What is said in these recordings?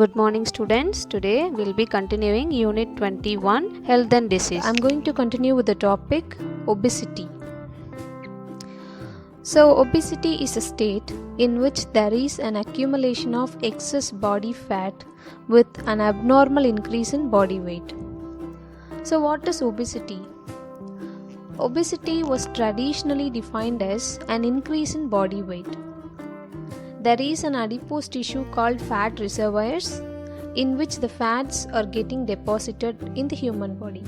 Good morning students. Today we'll be continuing Unit 21 Health and Disease. I'm going to continue with the topic obesity. So obesity is a state in which there is an accumulation of excess body fat with an abnormal increase in body weight. So what is obesity? Obesity was traditionally defined as an increase in body weight. There is an adipose tissue called fat reservoirs in which the fats are getting deposited in the human body.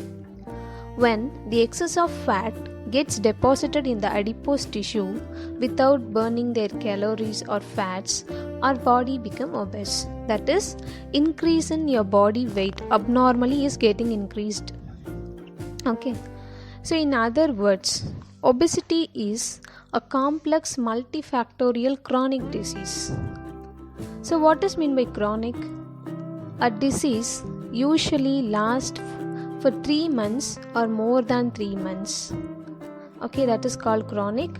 When the excess of fat gets deposited in the adipose tissue without burning their calories or fats, our body becomes obese. That is, increase in your body weight abnormally is getting increased. Okay. So in other words, obesity is a complex multifactorial chronic disease. So what is meant by chronic? A disease usually lasts for 3 months or more than 3 months. Okay, that is called chronic.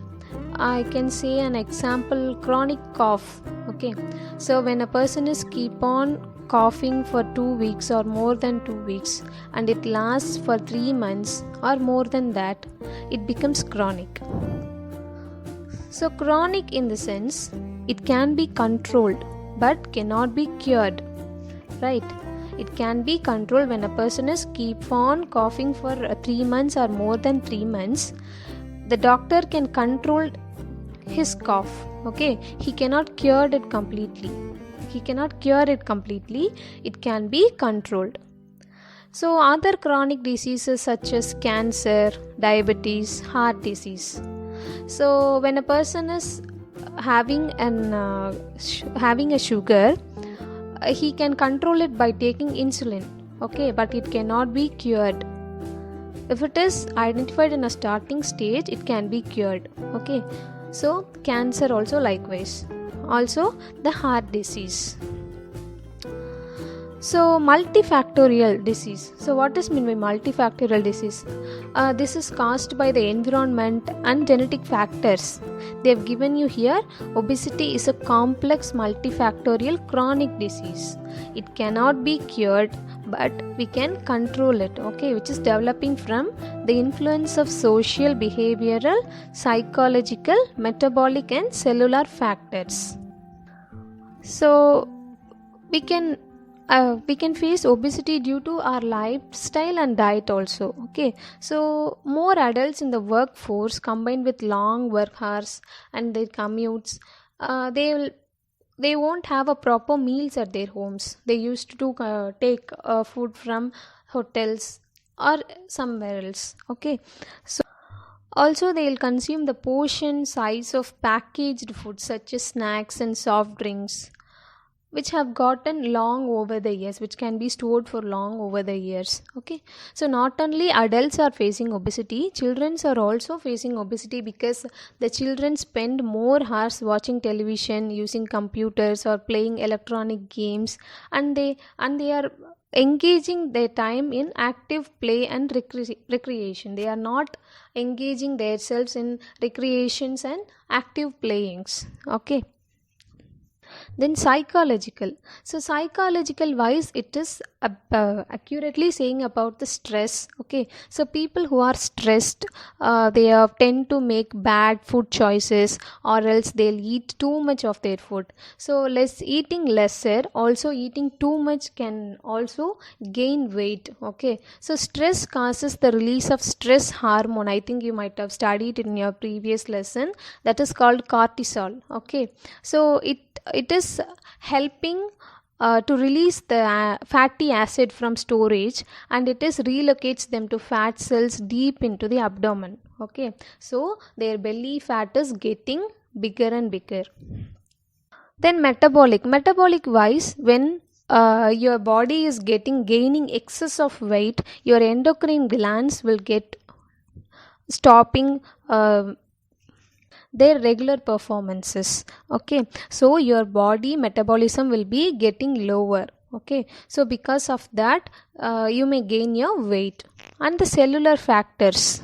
I can say an example, chronic cough. Okay, so when a person is keep on coughing for 2 weeks or more than 2 weeks and it lasts for 3 months or more than that, it becomes chronic. So chronic in the sense it can be controlled but cannot be cured, right? It can be controlled when a person is keep on coughing for 3 months or more than 3 months. The doctor can control his cough. Okay, he cannot cure it completely. It can be controlled. So other chronic diseases such as cancer, diabetes, heart disease. So when a person is having a sugar, he can control it by taking insulin. Okay, but it cannot be cured. If it is identified in a starting stage, it can be cured. Okay, so cancer also likewise. Also the heart disease. So multifactorial disease. So what is meant by multifactorial disease? This is caused by the environment and genetic factors. They have given you here, obesity is a complex multifactorial chronic disease. It cannot be cured, but we can control it, okay, which is developing from the influence of social, behavioral, psychological, metabolic and cellular factors. So we can face obesity due to our lifestyle and diet also. Okay, so more adults in the workforce combined with long work hours and their commutes, they won't have a proper meals at their homes. They used to take food from hotels or somewhere else. Okay, so also they will consume the portion size of packaged food such as snacks and soft drinks, which have gotten long over the years, which can be stored for long over the years. Okay, so not only adults are facing obesity, children are also facing obesity because the children spend more hours watching television, using computers or playing electronic games, and they are engaging their time in active play and recreation. They are not engaging themselves in recreations and active playings. Okay. Then psychological. So psychological wise, it is accurately saying about the stress. Okay, so people who are stressed, they tend to make bad food choices, or else they'll eat too much of their food. So eating lesser, also eating too much can also gain weight. Okay, so stress causes the release of stress hormone. I think you might have studied in your previous lesson, that is called cortisol. Okay, so it is helping to release the fatty acid from storage, and it is relocates them to fat cells deep into the abdomen. Okay, so their belly fat is getting bigger and bigger. Then metabolic wise, when your body is gaining excess of weight, your endocrine glands will get stopping their regular performances. Okay, so your body metabolism will be getting lower. Okay, so because of that, you may gain your weight. And the cellular factors.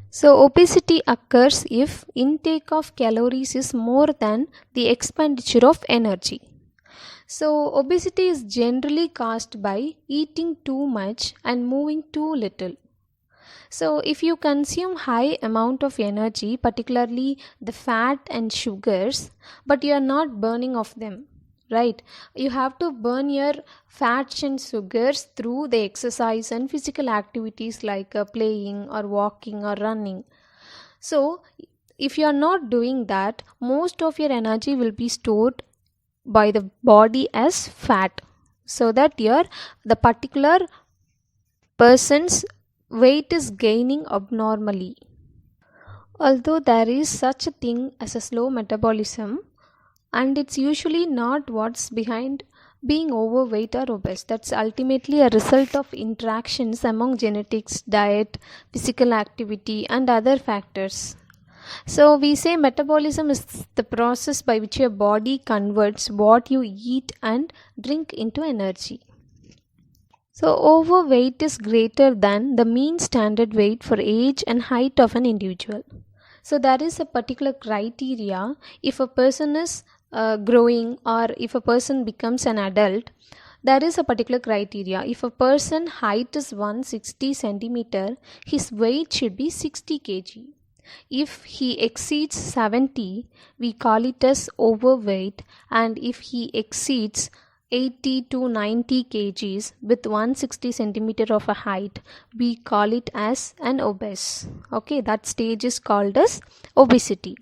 So obesity occurs if intake of calories is more than the expenditure of energy. So obesity is generally caused by eating too much and moving too little. So if you consume high amount of energy, particularly the fat and sugars, but you are not burning of them, right? You have to burn your fats and sugars through the exercise and physical activities like playing or walking or running. So if you are not doing that, most of your energy will be stored by the body as fat, so that the particular person's weight is gaining abnormally. Although there is such a thing as a slow metabolism, and it's usually not what's behind being overweight or obese. That's ultimately a result of interactions among genetics, diet, physical activity, and other factors. So we say metabolism is the process by which your body converts what you eat and drink into energy. So overweight is greater than the mean standard weight for age and height of an individual. So there is a particular criteria if a person is growing, or if a person becomes an adult. There is a particular criteria. If a person height is 160 centimeter, his weight should be 60 kg. If he exceeds 70, we call it as overweight, and if he exceeds 80 to 90 kgs with 160 centimeter of a height, we call it as an obese. Okay, that stage is called as obesity.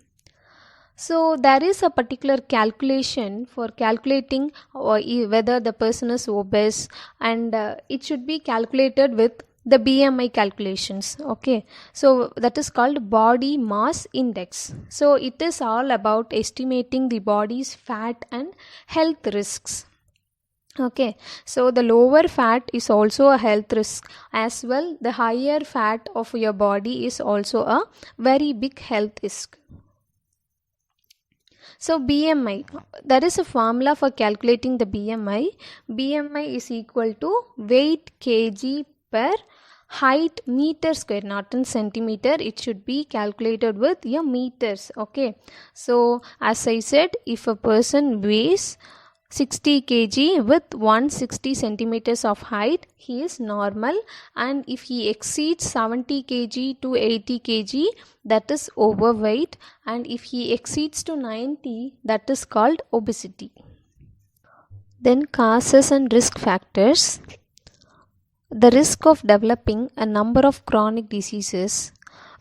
So there is a particular calculation for calculating whether the person is obese, and it should be calculated with the BMI calculations. Okay, so that is called body mass index. So it is all about estimating the body's fat and health risks. Okay, so the lower fat is also a health risk as well. The higher fat of your body is also a very big health risk. So BMI, there is a formula for calculating the BMI. BMI is equal to weight kg per height meter square, not in centimeter. It should be calculated with your meters. Okay, so as I said, if a person weighs 60 kg with 160 centimeters of height, he is normal, and if he exceeds 70 kg to 80 kg, that is overweight, and if he exceeds to 90, that is called obesity. Then causes and risk factors. The risk of developing a number of chronic diseases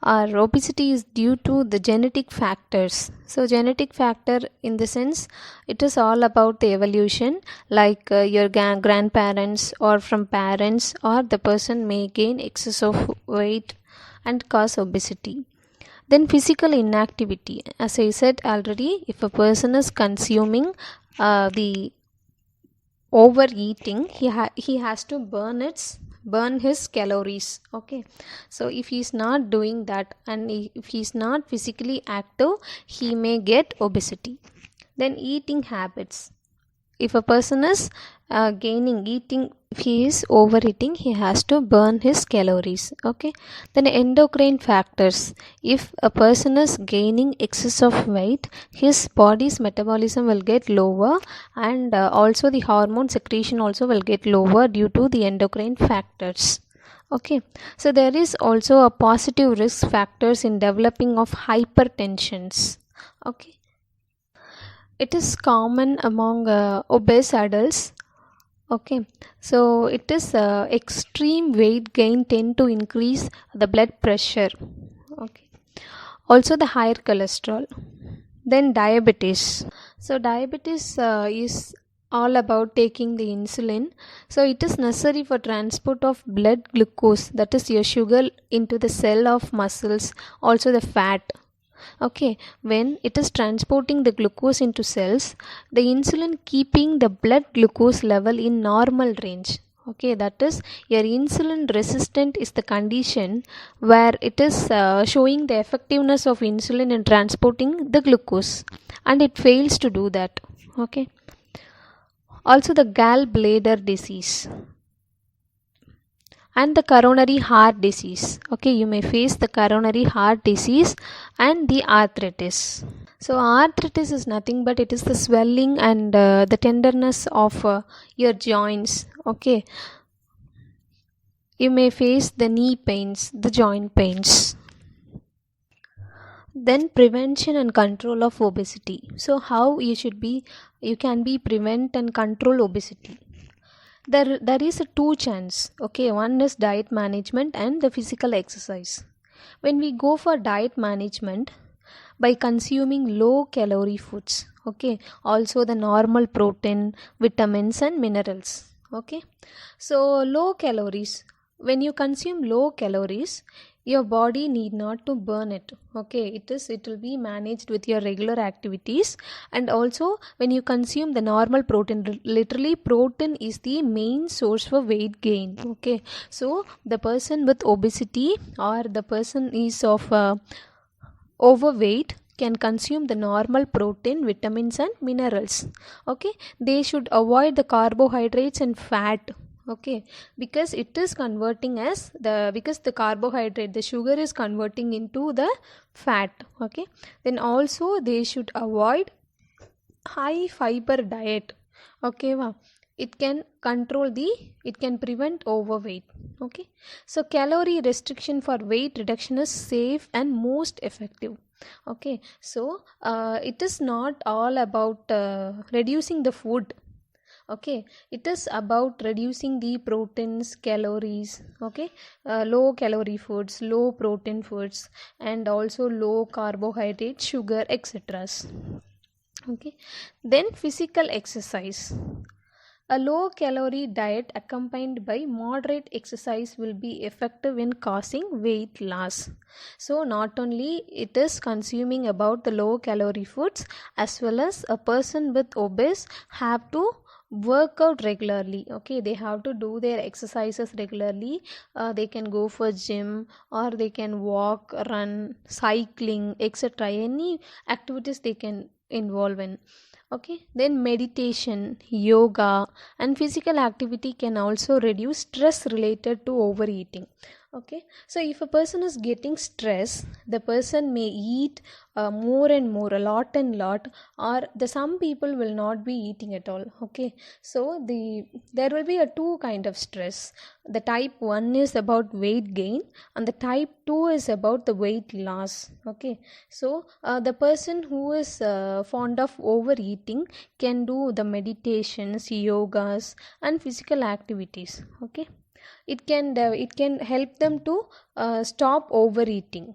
or obesity is due to the genetic factors. So genetic factor in the sense, it is all about the evolution, like your grandparents or from parents, or the person may gain excess of weight and cause obesity. Then physical inactivity, as I said already, if a person is consuming the overeating, he has to burn his calories. Okay, so if he's not doing that, and if he's not physically active, he may get obesity. Then eating habits, if a person is if he is overeating, he has to burn his calories. Okay, then endocrine factors, if a person is gaining excess of weight, his body's metabolism will get lower, and also the hormone secretion also will get lower due to the endocrine factors. Okay, so there is also a positive risk factors in developing of hypertensions. Okay, it is common among obese adults. Okay, so it is extreme weight gain tend to increase the blood pressure. Okay, also the higher cholesterol. Then diabetes. So diabetes is all about taking the insulin. So it is necessary for transport of blood glucose, that is your sugar, into the cell of muscles, also the fat. Okay, when it is transporting the glucose into cells, the insulin keeping the blood glucose level in normal range. Okay, that is your insulin resistant is the condition where it is showing the effectiveness of insulin in transporting the glucose, and it fails to do that. Okay, also the gallbladder disease and the coronary heart disease. Okay, you may face the coronary heart disease and the arthritis. So arthritis is nothing but it is the swelling and the tenderness of your joints. Okay, you may face the knee pains, the joint pains. Then prevention and control of obesity. So how you can be prevent and control obesity. There is a two chance. Okay, one is diet management and the physical exercise. When we go for diet management, by consuming low calorie foods, okay, also the normal protein, vitamins and minerals. Okay, so low calories, when you consume low calories, your body need not to burn it. Okay, it will be managed with your regular activities. And also when you consume the normal protein, literally protein is the main source for weight gain. Okay, so the person with obesity or the person is of overweight can consume the normal protein, vitamins and minerals. Okay, they should avoid the carbohydrates and fat. Okay, because it is converting as because the carbohydrate, the sugar is converting into the fat. Okay, then also they should avoid high fiber diet. Okay, wow, it can it can prevent overweight. Okay, so calorie restriction for weight reduction is safe and most effective. Okay, so it is not all about reducing the food. Okay, it is about reducing the proteins, calories. Okay, low calorie foods, low protein foods, and also low carbohydrate, sugar, etc. Okay, then physical exercise. A low calorie diet accompanied by moderate exercise will be effective in causing weight loss. So not only it is consuming about the low calorie foods, as well as a person with obese have to work out regularly. Okay, they have to do their exercises regularly. They can go for gym, or they can walk, run, cycling, etc. Any activities they can involve in. Okay, then meditation, yoga and physical activity can also reduce stress related to overeating. Okay, so if a person is getting stress, the person may eat more and more, a lot and lot, or the some people will not be eating at all. Okay, so there will be a two kind of stress. The type 1 is about weight gain and the type 2 is about the weight loss. Okay, so the person who is fond of overeating can do the meditations, yogas and physical activities. Okay, it can help them to stop overeating.